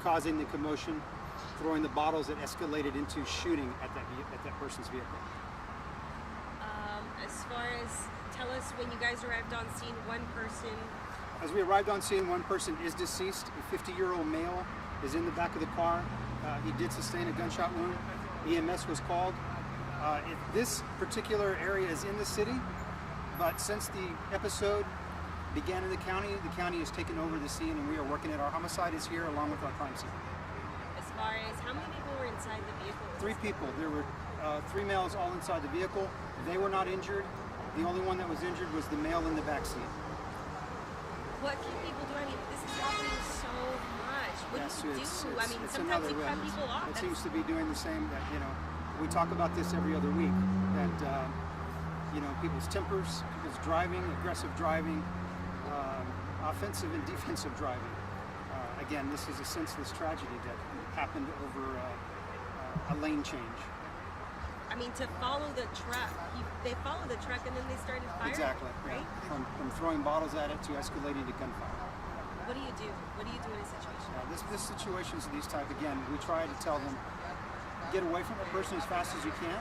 causing the commotion, throwing the bottles that escalated into shooting at that person's vehicle. As far as, tell us when you guys arrived on scene, one person. As we arrived on scene, one person is deceased. A 50-year-old male is in the back of the car. He did sustain a gunshot wound. EMS was called. This particular area is in the city, but since the episode began in the county has taken over the scene, and we are working it. Our homicide is here along with our crime scene. As far as how many people were inside the vehicle? 3 people. There were 3 males all inside the vehicle. They were not injured. The only one that was injured was the male in the back seat. What can people do? I mean, this is happening so much. What do you do? I mean, sometimes you cut people off. It seems to be doing the same. That, you know, we talk about this every other week. That you know, people's tempers, people's driving, aggressive driving, offensive and defensive driving. Again, this is a senseless tragedy that happened over a lane change. I mean, to follow the truck, they followed the truck and then they started firing. Exactly. Right? From throwing bottles at it to escalating to gunfire. What do you do? What do you do in a situation? This situations of these type, again, we try to tell them, get away from the person as fast as you can,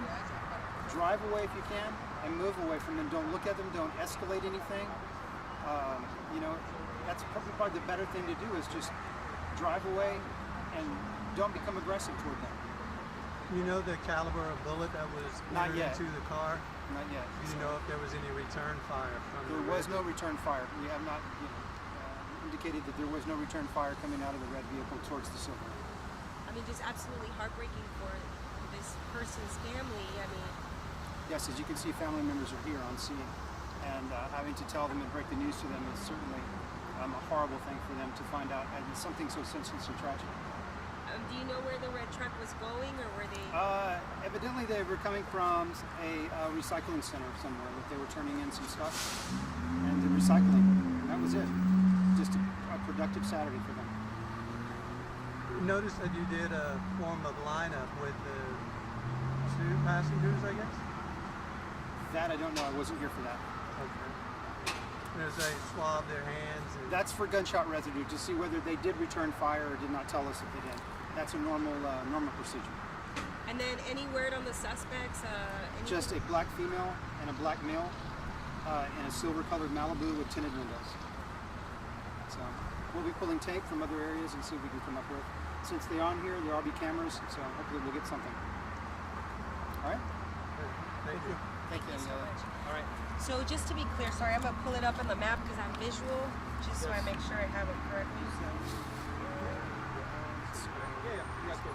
drive away if you can, and move away from them. Don't look at them, don't escalate anything. You know, that's probably the better thing to do is just drive away and don't become aggressive toward them. You know the caliber of bullet that was Not yet. into the car? Not yet. Do you know if there was any return fire from There was no return fire. We have not indicated that there was no return fire coming out of the red vehicle towards the silver. I mean, just absolutely heartbreaking for this person's family. I mean, yes, as you can see, family members are here on scene, and having to tell them and break the news to them is certainly a horrible thing for them to find out, and something so senseless and tragic. do you know where the red truck was going, or were they? Evidently, they were coming from a recycling center somewhere. That they were turning in some stuff, and the recycling. And that was it. Just a productive Saturday for them. Notice that you did a form of lineup with the 2 passengers, I guess? That I don't know. I wasn't here for that. Okay. There's a swab their hands. And That's for gunshot residue to see whether they did return fire or did not tell us if they did. That's a normal procedure. And then any word on the suspects? Just a black female and a black male in a silver-colored Malibu with tinted windows. So we'll be pulling tape from other areas and see what we can come up with. Since they're on here, there'll all be cameras, so hopefully we'll get something. All right? Thank you. Thank you so much. All right. So just to be clear, sorry, I'm gonna pull it up on the map because I'm visual, just so I make sure I have it correctly. So. Yeah, you guys go.